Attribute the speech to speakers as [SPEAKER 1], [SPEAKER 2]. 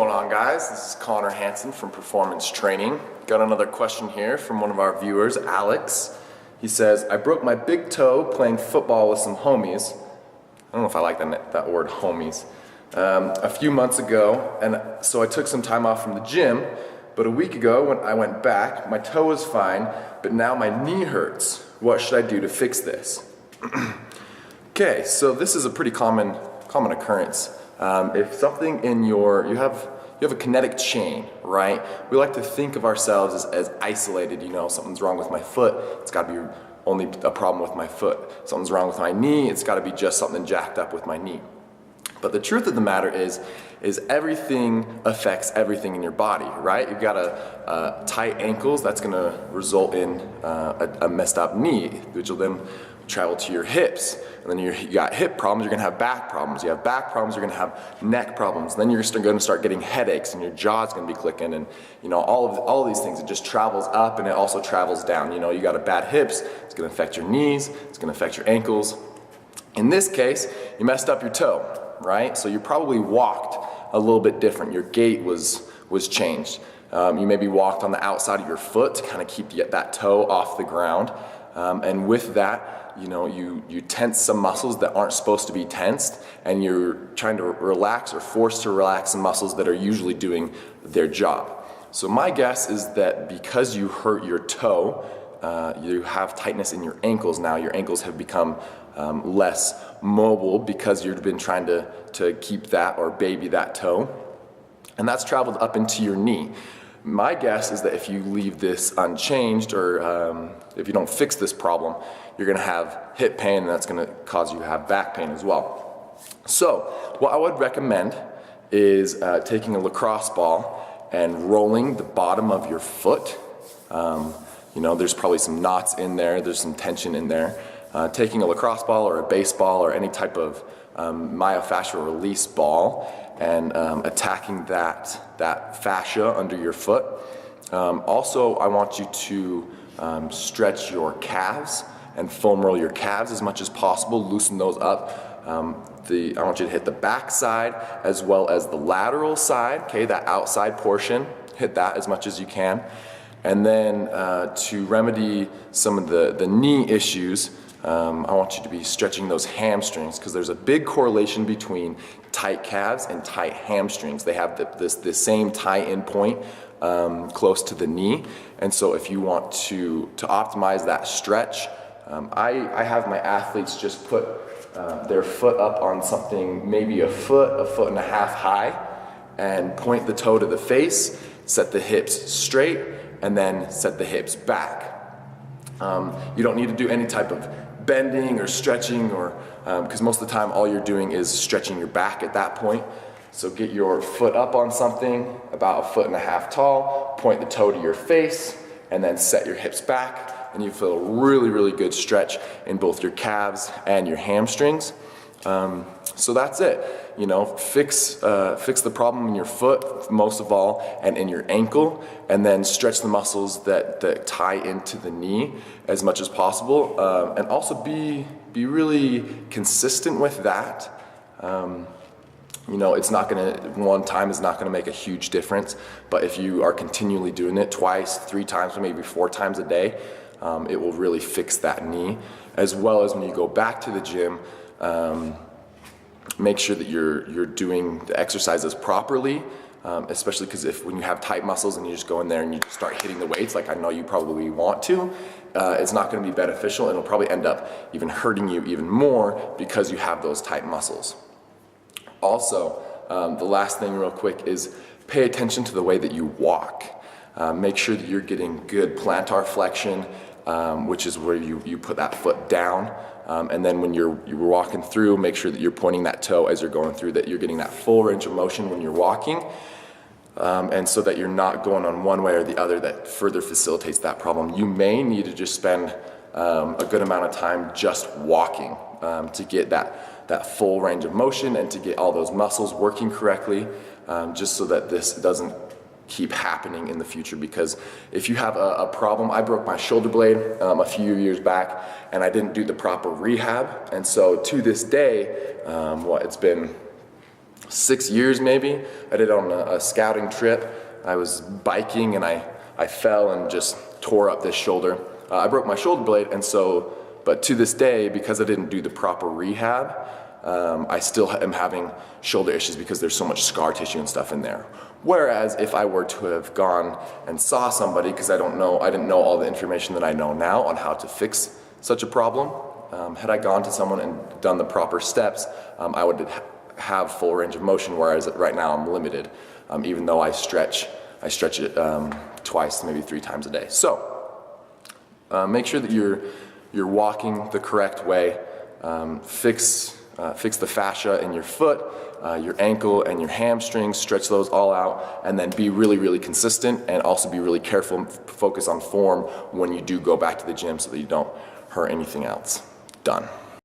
[SPEAKER 1] going on, guys? This is Connor Hansen from Performance Training. Got another question here from one of our viewers, Alex. He says, I broke my big toe playing football with some homies. I don't know if I like that word, homies. A few months ago, and so I took some time off from the gym, but a week ago when I went back, my toe was fine, but now my knee hurts. What should I do to fix this? Okay, so this is a pretty common occurrence. If something in you have a kinetic chain, right? We like to think of ourselves as isolated. You know, something's wrong with my foot, it's got to be only a problem with my foot. Something's wrong with my knee, it's got to be just something jacked up with my knee. But the truth of the matter is everything affects everything in your body, right? You've got a tight ankles, that's going to result in a messed up knee, which will then travel to your hips. And then you got hip problems, you're going to have back problems. You have back problems, you're going to have neck problems. And then you're going to start getting headaches, and your jaw's going to be clicking, and you know all of these things. It just travels up, and it also travels down. You know, you got a bad hips, it's going to affect your knees, it's going to affect your ankles. In this case, you messed up your toe, right? So you probably walked a little bit different. Your gait was changed. You maybe walked on the outside of your foot to kind of keep that toe off the ground. And with that, you know, you tense some muscles that aren't supposed to be tensed, and you're trying to relax or forced to relax some muscles that are usually doing their job. So my guess is that because you hurt your toe, you have tightness in your ankles now. Your ankles have become less mobile because you've been trying to keep that or baby that toe, and that's traveled up into your knee. My guess is that if you leave this unchanged, or if you don't fix this problem, you're going to have hip pain, and that's going to cause you to have back pain as well. So what I would recommend is taking a lacrosse ball and rolling the bottom of your foot. You know, there's probably some knots in there, there's some tension in there. Taking a lacrosse ball or a baseball or any type of myofascial release ball and attacking that fascia under your foot. Also, I want you to stretch your calves and foam roll your calves as much as possible, loosen those up. I want you to hit the back side as well as the lateral side, okay, that outside portion, hit that as much as you can. And then to remedy some of the knee issues, I want you to be stretching those hamstrings, because there's a big correlation between tight calves and tight hamstrings. They have the same tie-in point close to the knee, and so if you want to optimize that stretch, I have my athletes just put their foot up on something maybe a foot and a half high, and point the toe to the face, set the hips straight, and then set the hips back. You don't need to do any type of bending or stretching, or because most of the time all you're doing is stretching your back at that point. So get your foot up on something about a foot and a half tall, point the toe to your face, and then set your hips back, and you feel a really, really good stretch in both your calves and your hamstrings. So that's it. You know, fix the problem in your foot most of all, and in your ankle, and then stretch the muscles that tie into the knee as much as possible, and also be really consistent with that. You know, one time is not gonna make a huge difference, but if you are continually doing it twice, 3 times, or maybe 4 times a day, it will really fix that knee. As well as when you go back to the gym, make sure that you're doing the exercises properly, especially because when you have tight muscles and you just go in there and you just start hitting the weights like I know you probably want to, it's not going to be beneficial, and it'll probably end up even hurting you even more because you have those tight muscles. Also, the last thing real quick is pay attention to the way that you walk. Make sure that you're getting good plantar flexion, which is where you put that foot down. And then when you're walking through, make sure that you're pointing that toe as you're going through, that you're getting that full range of motion when you're walking, and so that you're not going on one way or the other. That further facilitates that problem. You may need to just spend a good amount of time just walking to get that full range of motion and to get all those muscles working correctly, just so that this doesn't keep happening in the future. Because if you have a problem, I broke my shoulder blade a few years back, and I didn't do the proper rehab, and so to this day, it's been 6 years maybe. I did it on a scouting trip. I was biking and I fell and just tore up this shoulder. I broke my shoulder blade, and so, but to this day, because I didn't do the proper rehab, I still am having shoulder issues because there's so much scar tissue and stuff in there. Whereas if I were to have gone and saw somebody, because I didn't know all the information that I know now on how to fix such a problem, had I gone to someone and done the proper steps, I would have full range of motion, whereas right now I'm limited, even though I stretch it twice, maybe 3 times a day. So make sure that you're walking the correct way. Fix the fascia in your foot, your ankle, and your hamstrings. Stretch those all out, and then be really, really consistent, and also be really careful and focus on form when you do go back to the gym so that you don't hurt anything else. Done.